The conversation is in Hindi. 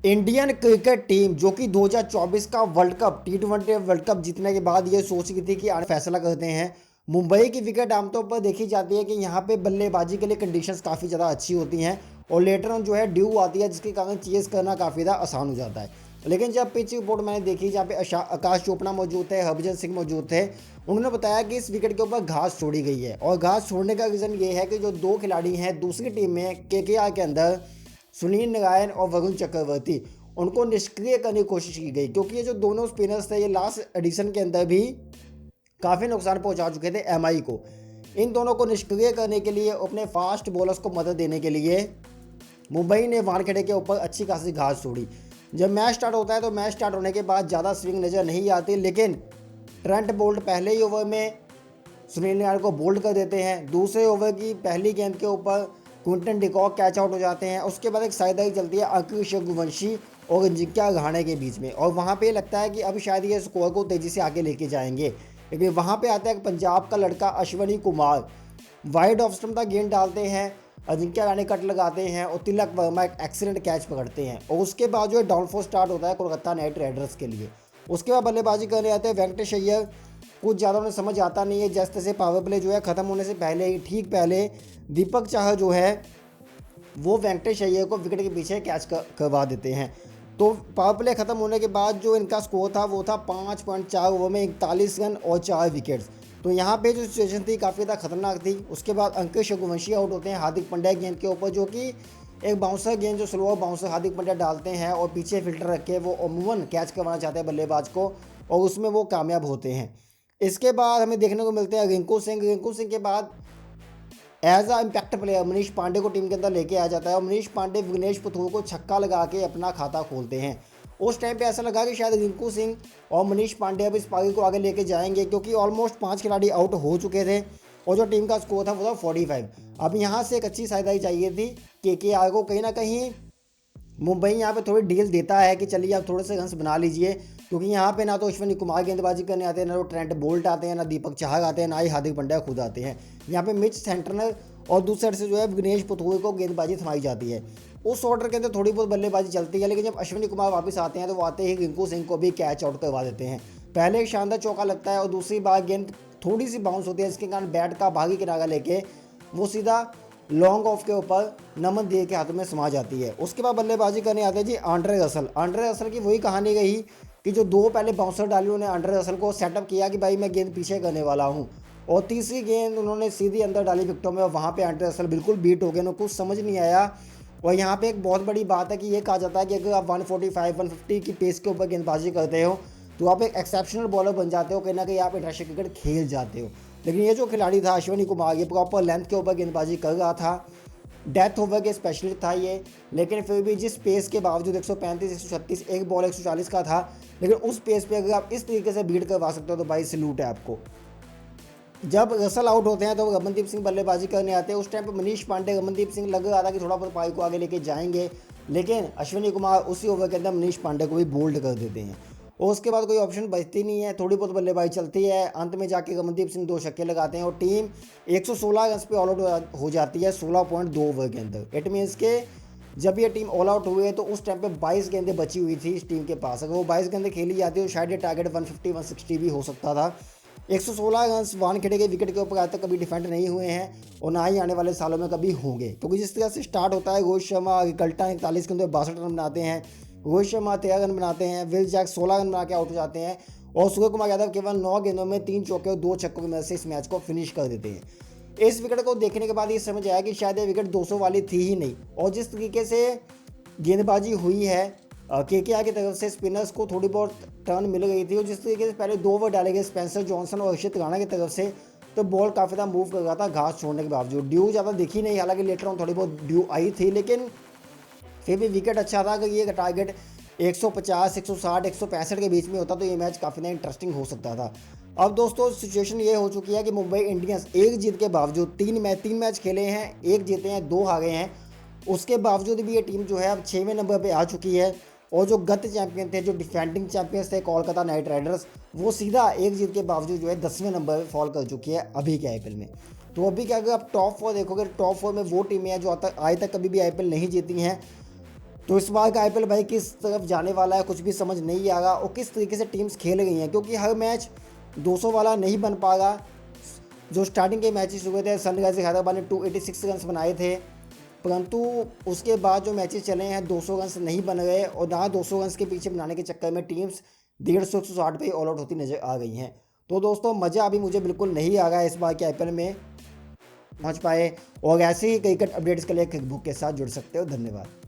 इंडियन क्रिकेट टीम जो कि 2024 का world cup T20 world cup जीतने के बाद ये सोच रही थी कि आने फैसला करते हैं। मुंबई की विकेट आमतौर पर देखी जाती है कि यहाँ पे बल्लेबाजी के लिए कंडीशंस काफ़ी ज़्यादा अच्छी होती हैं और लेटर ऑन जो है ड्यू आती है, जिसके कारण चेस करना काफ़ी ज़्यादा आसान हो जाता है। लेकिन जब पिच रिपोर्ट मैंने देखी जहाँ पे आकाश चोपड़ा मौजूद थे, हरभजन सिंह मौजूद थे, उन्होंने बताया कि इस विकेट के ऊपर घास छोड़ी गई है और घास छोड़ने का रीज़न ये है कि जो दो खिलाड़ी हैं दूसरी टीम में KKR के अंदर, सुनील नारायण और वरुण चक्रवर्ती, उनको निष्क्रिय करने की कोशिश की गई, क्योंकि ये जो दोनों स्पिनर्स थे ये लास्ट एडिशन के अंदर भी काफ़ी नुकसान पहुंचा चुके थे MI को। इन दोनों को निष्क्रिय करने के लिए, अपने फास्ट बॉलर्स को मदद देने के लिए मुंबई ने वानखेड़े के ऊपर अच्छी खासी घास छोड़ी। जब मैच स्टार्ट होता है तो मैच स्टार्ट होने के बाद ज़्यादा स्विंग नज़र नहीं आती, लेकिन ट्रेंट बोल्ट पहले ही ओवर में सुनील नारायण को बोल्ड कर देते हैं। दूसरे ओवर की पहली गेंद के ऊपर क्विंटन डिकॉक कैच आउट हो जाते हैं। उसके बाद एक साइडाई चलती है अंकुश रघुवंशी और अजिंक्य रहाणे के बीच में, और वहाँ पे लगता है कि अब शायद ये स्कोर को तेज़ी से आगे लेके जाएंगे, लेकिन वहाँ पे आता है पंजाब का लड़का Ashwini Kumar, wide off stump तक गेंद डालते हैं, अजिंक्य रहाणे कट लगाते हैं और तिलक वर्मा एक एक्सीलेंट कैच पकड़ते हैं। और उसके बाद जो है डाउनफॉल स्टार्ट होता है कोलकाता नाइट राइडर्स के लिए। उसके बाद बल्लेबाजी करने आते हैं वेंकटेश अय्यर। कुछ ज़्यादा उन्हें समझ आता नहीं है, जैसे तैसे पावर प्ले जो है ख़त्म होने से पहले ही, ठीक पहले दीपक चाहर जो है वो वेंकटेश अय्यर को विकेट के पीछे कैच करवा देते हैं। तो पावर प्ले खत्म होने के बाद जो इनका स्कोर था वो था 5.4 ओवर में 41 रन और 4 विकेट्स। तो यहाँ पे जो सिचुएशन थी काफ़ी ज़्यादा खतरनाक थी। उसके बाद अंकुश रघुवंशी आउट होते हैं हार्दिक पांड्या गेंद के ऊपर, जो कि एक बाउंसर गेंद, जो स्लोअर बाउंसर हार्दिक पांड्या डालते हैं और पीछे फिल्टर रख के वो अमूमन कैच करवाना चाहते हैं बल्लेबाज को, और उसमें वो कामयाब होते हैं। इसके बाद हमें देखने को मिलते हैं रिंकू सिंह के बाद as a impact player Manish Pandey को टीम के अंदर लेके आ जाता है और मनीष पांडे विघ्नेश पुथुर को छक्का लगा के अपना खाता खोलते हैं। उस टाइम पे ऐसा लगा कि शायद रिंकू सिंह और मनीष पांडे अब इस पारी को आगे लेके जाएंगे, क्योंकि ऑलमोस्ट 5 खिलाड़ी आउट हो चुके थे और जो टीम का स्कोर था वो था 45। अब यहाँ से एक अच्छी साइडाई चाहिए थी KKR को। कहीं ना कहीं मुंबई यहाँ पे थोड़ी डील देता है कि चलिए आप थोड़े से रन्स बना लीजिए, क्योंकि यहाँ पे ना तो अश्विनी कुमार गेंदबाजी करने आते हैं, ना तो ट्रेंट बोल्ट आते हैं, ना दीपक चाहर आते हैं, ना ही हार्दिक पांड्या खुद आते हैं। यहाँ पे मिच सेंटनर और दूसरी साइड से जो है विघ्नेश पुथुर को गेंदबाजी थमाई जाती है। उस ऑर्डर के अंदर थोड़ी बहुत बल्लेबाजी चलती है, लेकिन जब अश्विनी कुमार वापस आते हैं तो वो आते ही रिंकू सिंह को भी कैच आउट करवा देते हैं। पहले एक शानदार चौका लगता है और दूसरी बार गेंद थोड़ी सी बाउंस होती है, जिसके कारण बैट का भागी किनारा लेके वो सीधा लॉन्ग ऑफ के ऊपर नमन देव के हाथों में समा जाती है। उसके बाद बल्लेबाजी करने आते हैं जी आंड्रे रसल की वही कहानी रही कि जो दो पहले बाउंसर डाली उन्होंने आंड्रे रसल को सेटअप किया कि भाई मैं गेंद पीछे करने वाला हूँ, और तीसरी गेंद उन्होंने सीधी अंदर डाली विकेटों में और वहाँ पे आंड्रे रसल बिल्कुल बीट हो गए, उन्हें कुछ समझ नहीं आया। और यहाँ पे एक बहुत बड़ी बात है कि ये कहा जाता है कि अगर आप 145-150 की पेस के ऊपर गेंदबाजी करते हो तो आप एक एक्सेप्शनल बॉलर बन जाते हो, कहीं ना कहीं आप इंटरनेशनल क्रिकेट खेल जाते हो। लेकिन ये जो खिलाड़ी था अश्विनी कुमार, ये प्रॉपर लेंथ के ऊपर गेंदबाजी कर रहा था, डेथ ओवर के स्पेशलिस्ट था ये, लेकिन फिर भी जिस पेस के बावजूद 135, 136, एक बॉल 140 का था, लेकिन उस पेस पे अगर आप इस तरीके से बीट करवा सकते हो तो भाई सैल्यूट है आपको। जब रसल आउट होते हैं तो रमनदीप सिंह बल्लेबाजी करने आते हैं। उस टाइम पे मनीष पांडे, रमनदीप सिंह लग रहा था कि थोड़ा बहुत पारी को आगे लेके जाएंगे, लेकिन अश्विनी कुमार उसी ओवर के अंदर मनीष पांडे को भी बोल्ड कर देते हैं और उसके बाद कोई ऑप्शन बचती नहीं है, थोड़ी बहुत बल्लेबाजी चलती है। अंत में जाके रमनदीप सिंह 2 छक्के लगाते हैं और टीम 116 रन पे ऑल आउट हो जाती है 16.2 ओवर के अंदर। इट मीन्स के जब ये टीम ऑल आउट हुई है तो उस टाइम पे 22 गेंदें बची हुई थी इस टीम के पास। अगर वो 22 गेंदें खेली जाती तो शायद ये टारगेट 150-160 भी हो सकता था। 116 रन वानखेड़े के विकेट के ऊपर आज तक कभी डिफेंड नहीं हुए हैं और ना ही आने वाले सालों में कभी होंगे, क्योंकि जिस तरह से स्टार्ट होता है, रोहित शर्मा कल्टा 41 के अंदर 62 रन बनाते हैं, रोहित शर्मा 13 रन बनाते हैं, विल जैक 16 रन बना के आउट हो जाते हैं और सूर्य कुमार यादव केवल 9 गेंदों में 3 चौके और 2 छक्कों की मदद से इस मैच को फिनिश कर देते हैं। इस विकेट को देखने के बाद ये समझ आया कि शायद ये विकेट 200 वाली थी ही नहीं, और जिस तरीके से गेंदबाजी हुई है KKR की तरफ से स्पिनर्स को थोड़ी बहुत टर्न मिल गई थी, और जिस तरीके से पहले 2 ओवर डाले गए स्पेंसर जॉनसन और हर्षित राणा की तरफ से, तो बॉल काफ़ी ज़्यादा मूव कर रहा था घास छोड़ने के बावजूद। ड्यू ज़्यादा दिखी नहीं, हालांकि लेटर ऑन थोड़ी बहुत ड्यू आई थी, लेकिन फिर भी विकेट अच्छा था कि ये टारगेट 150, 160, 165 के बीच में होता तो ये मैच काफ़ी ज़्यादा इंटरेस्टिंग हो सकता था। अब दोस्तों सिचुएशन ये हो चुकी है कि मुंबई इंडियंस एक जीत के बावजूद 3 मैच खेले हैं, 1 जीते हैं 2 हारे हैं, उसके बावजूद भी ये टीम जो है अब 6वें नंबर पे आ चुकी है। और जो गत चैंपियन थे, जो डिफेंडिंग चैंपियंस थे कोलकाता नाइट राइडर्स, वो सीधा 1 जीत के बावजूद जो है 10वें नंबर पे फॉल कर चुकी है अभी के IPL में। तो अभी क्या, अगर आप टॉप 4 देखोगे, टॉप 4 में वो टीमें हैं जो आज तक कभी भी IPL नहीं जीती हैं। तो इस बार का आईपीएल भाई किस तरफ जाने वाला है कुछ भी समझ नहीं आ रहा, और किस तरीके से टीम्स खेल गई हैं, क्योंकि हर मैच 200 वाला नहीं बन पाएगा। जो स्टार्टिंग के मैचेस हुए थे, सनराइजर्स हैदराबाद ने 286 रन बनाए थे, परंतु उसके बाद जो मैचेस चले हैं 200 रन नहीं बन गए, और ना 200 रन के पीछे बनाने के चक्कर में टीम्स 150-160 पे ऑल आउट होती नजर आ गई हैं। तो दोस्तों मज़ा अभी मुझे बिल्कुल नहीं आ रहा है इस बार के आईपीएल में पहुंच पाए, और ऐसे ही क्रिकेट अपडेट्स के लिए क्रिकबुक के साथ जुड़ सकते हो। धन्यवाद।